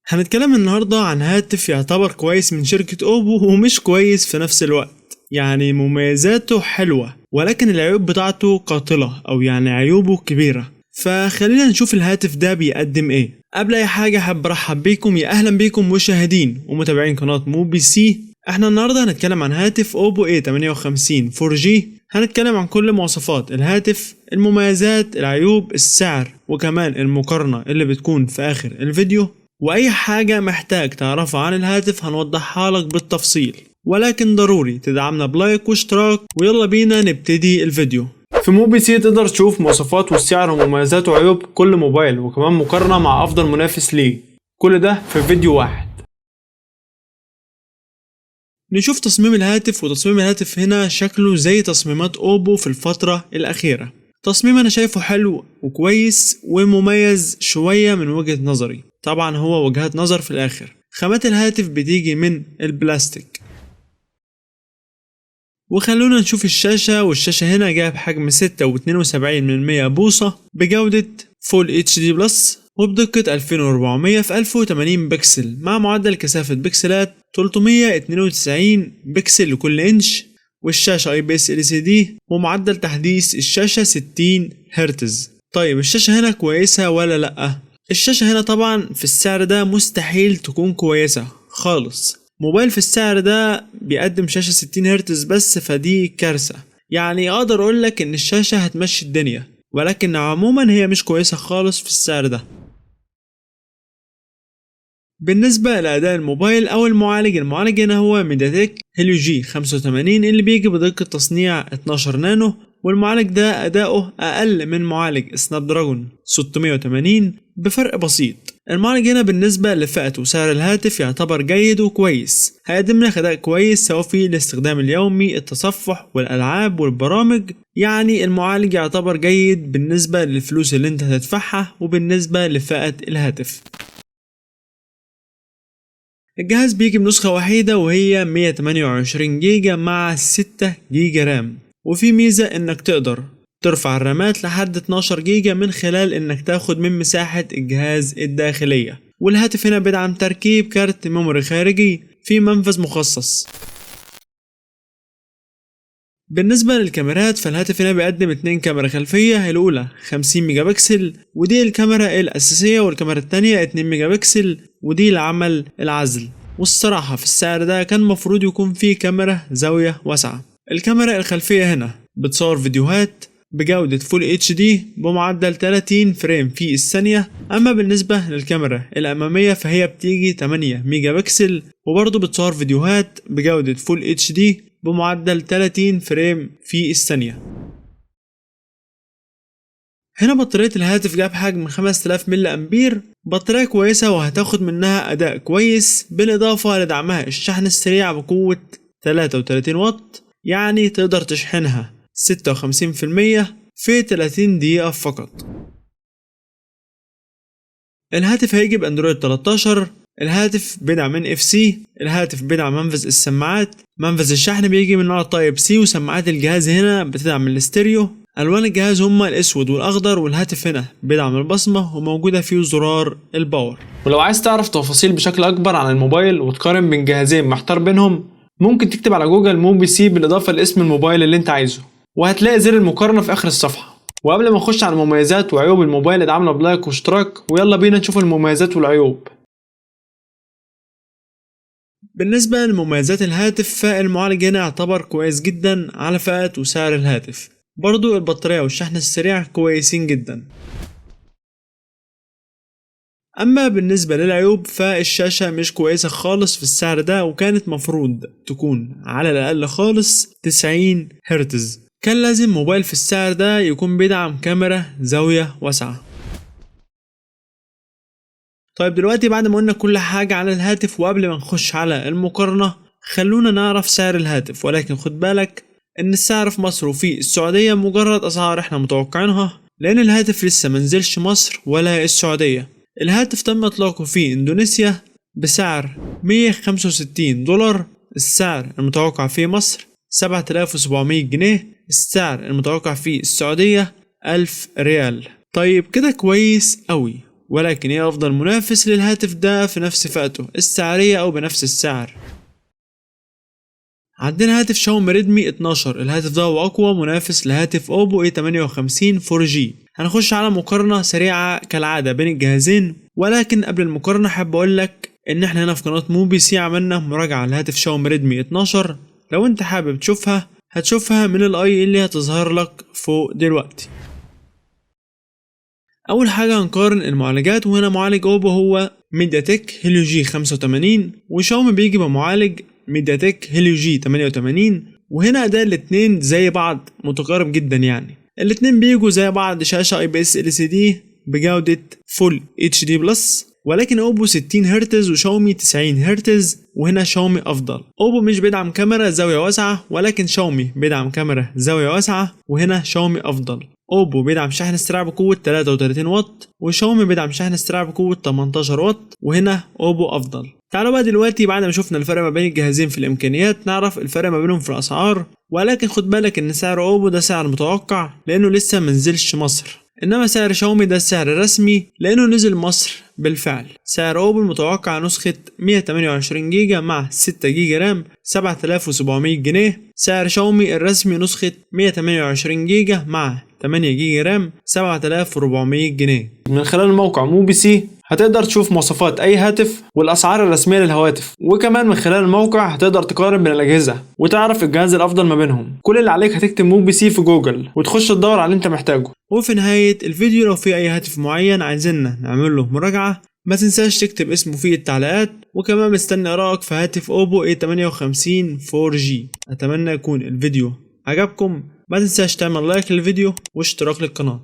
هنتكلم النهاردة عن هاتف يعتبر كويس من شركة اوبو ومش كويس في نفس الوقت. يعني مميزاته حلوة ولكن العيوب بتاعته قاتلة او يعني عيوبه كبيرة. فخلينا نشوف الهاتف ده بيقدم ايه. قبل اي حاجة حابب ارحب بيكم، يا اهلا بيكم مشاهدين ومتابعين قناة موبي سي. احنا النهاردة هنتكلم عن هاتف اوبو A58 4G. هنتكلم عن كل مواصفات الهاتف، المميزات، العيوب، السعر، وكمان المقارنة اللي بتكون في اخر الفيديو. واي حاجة محتاج تعرفها عن الهاتف هنوضحها لك بالتفصيل، ولكن ضروري تدعمنا بلايك واشتراك. ويلا بينا نبتدي الفيديو. في موبي سي تقدر تشوف مواصفات والسعر ومميزات وعيوب كل موبايل، وكمان مقارنة مع افضل منافس ليه، كل ده في فيديو واحد. نشوف تصميم الهاتف. وتصميم الهاتف هنا شكله زي تصميمات اوبو في الفترة الاخيرة. تصميم انا شايفه حلو وكويس ومميز شوية من وجهة نظري، طبعا هو وجهات نظر في الاخر. خامات الهاتف بتيجي من البلاستيك. وخلونا نشوف الشاشة. والشاشة هنا جاية بحجم 6.72 بوصة بجودة فول اتش دي بلس وبدقة 2400 في 1080 بكسل مع معدل كثافة بكسلات 392 بكسل لكل انش. والشاشة اي بي اس ال سي دي ومعدل تحديث الشاشة 60 هرتز. طيب الشاشة هنا كويسة ولا لأ؟ الشاشة هنا طبعا في السعر ده مستحيل تكون كويسة خالص. موبايل في السعر ده بيقدم شاشة 60 هرتز بس، فدي كارثة. يعني اقدر اقولك ان الشاشة هتمشي الدنيا، ولكن عموما هي مش كويسة خالص في السعر ده. بالنسبة لأداء الموبايل أو المعالج هنا هو ميدياتك هيليو جي 85 اللي بيجي بدقة تصنيع 12 نانو. والمعالج ده أداؤه أقل من معالج سناب دراجون 680 بفرق بسيط. المعالج هنا بالنسبة لفئة وسعر الهاتف يعتبر جيد وكويس، هيقدم لك أداء كويس سواء في الاستخدام اليومي، التصفح والألعاب والبرامج. يعني المعالج يعتبر جيد بالنسبة للفلوس اللي انت هتدفعها وبالنسبة لفئة الهاتف. الجهاز بيجي بنسخة وحيدة وهي 128 جيجا مع 6 جيجا رام. وفي ميزة انك تقدر ترفع الرامات لحد 12 جيجا من خلال انك تاخد من مساحة الجهاز الداخلية. والهاتف هنا بيدعم تركيب كارت ميموري خارجي في منفذ مخصص. بالنسبة للكاميرات فالهاتف هنا بيقدم 2 كاميرا خلفية، الأولى 50 ميجا بكسل ودي الكاميرا الأساسية، والكاميرا التانية 2 ميجا بكسل ودي لعمل العزل. والصراحة في السعر ده كان مفروض يكون فيه كاميرا زاوية واسعة. الكاميرا الخلفية هنا بتصور فيديوهات بجودة فول اتش دي بمعدل 30 فريم في الثانية. أما بالنسبة للكاميرا الأمامية فهي بتيجي 8 ميجا بكسل وبرضه بتصور فيديوهات بجودة فول اتش دي بمعدل 30 فريم في الثانية. هنا بطارية الهاتف جاب حجم 5000 ملي أمبير، بطارية كويسة وهتاخد منها أداء كويس، بالإضافة لدعمها الشحن السريع بقوة 33 واط. يعني تقدر تشحنها 56% في 30 دقيقة فقط. الهاتف هيجي باندرويد 13. الهاتف بيدعم NFC. الهاتف بيدعم منفذ السماعات. منفذ الشحن بيجي من نوع تايب سي، وسماعات الجهاز هنا بتدعم الاستيريو. الوان الجهاز هما الاسود والاخضر، والهاتف هنا بيدعم البصمة وموجودة فيه زرار الباور. ولو عايز تعرف تفاصيل بشكل اكبر عن الموبايل وتقارن بين جهازين محتار بينهم، ممكن تكتب على جوجل موبي سي بالاضافة لاسم الموبايل اللي انت عايزه، وهتلاقي زر المقارنة في اخر الصفحة. وقبل ما نخش على مميزات وعيوب الموبايل ادعمنا بلايك واشتراك، ويلا بينا نشوف المميزات والعيوب. بالنسبة لمميزات الهاتف فالمعالج هنا يعتبر كويس جدا على فئة وسعر الهاتف. برضو البطارية والشحن السريع كويسين جدا. اما بالنسبة للعيوب فالشاشة مش كويسة خالص في السعر ده، وكانت مفروض تكون على الاقل خالص 90 هرتز. كان لازم موبايل في السعر ده يكون بيدعم كاميرا زاوية واسعة. طيب دلوقتي بعد ما قلنا كل حاجة على الهاتف وقبل ما نخش على المقارنة، خلونا نعرف سعر الهاتف. ولكن خد بالك ان السعر في مصر وفي السعودية مجرد اسعار احنا متوقعينها، لان الهاتف لسه منزلش مصر ولا السعودية. الهاتف تم اطلاقه في اندونيسيا بسعر $165. السعر المتوقع في مصر 7700 جنيه. السعر المتوقع في السعودية 1000 ريال. طيب كده كويس قوي. ولكن ايه افضل منافس للهاتف ده في نفس فئته السعرية او بنفس السعر؟ عندنا هاتف شاومي ريدمي 12. الهاتف ده هو اقوى منافس لهاتف اوبو A58 4G. هنخش على مقارنة سريعة كالعادة بين الجهازين، ولكن قبل المقارنة حابب اقول لك ان احنا هنا في قناة موبي سي عملنا مراجعة لهاتف شاومي ريدمي 12. لو انت حابب تشوفها هتشوفها من الاي اللي هتظهر لك فوق دلوقتي. اول حاجة هنقارن المعالجات، وهنا معالج اوبو هو ميديا تك هيليو جي 85، وشاومي بيجي بمعالج ميديا تك هيليو جي 88. وهنا اداء الاتنين زي بعض متقارب جدا، يعني الاتنين بيجوا زي بعض شاشة IPS LCD بجودة فول HD بلس، ولكن اوبو 60 هرتز وشاومي 90 هرتز، وهنا شاومي افضل. اوبو مش بيدعم كاميرا زاوية واسعة، ولكن شاومي بيدعم كاميرا زاوية واسعة، وهنا شاومي افضل. اوبو بيدعم شحن استرعاء بقوة 33 واط، وشاومي بيدعم شحن استرعاء بقوة 18 واط، وهنا اوبو افضل. تعالوا بقى دلوقتي بعد ما شفنا الفرق ما بين الجهازين في الامكانيات نعرف الفرق ما بينهم في الاسعار. ولكن خد بالك ان سعر اوبو ده سعر متوقع لانه لسه منزلش مصر، انما سعر شاومي ده السعر الرسمي لانه نزل مصر بالفعل. سعر اوبو المتوقع نسخة 128 جيجا مع 6 جيجا رام 7700 جنيه. سعر شاومي الرسمي نسخة 128 جيجا مع 8 جيجا رام 7400 جنيه. من خلال موقع موبي سي هتقدر تشوف مواصفات اي هاتف والاسعار الرسميه للهواتف، وكمان من خلال الموقع هتقدر تقارن بين الاجهزه وتعرف الجهاز الافضل ما بينهم. كل اللي عليك هتكتب موبي سي في جوجل وتخش تدور على اللي انت محتاجه. وفي نهايه الفيديو لو في اي هاتف معين عايزيننا نعمل له مراجعه ما تنساش تكتب اسمه في التعليقات، وكمان مستني ارائك في هاتف اوبو A58 4G. اتمنى يكون الفيديو عجبكم، ما تنساش تعمل لايك للفيديو واشتراك للقناه.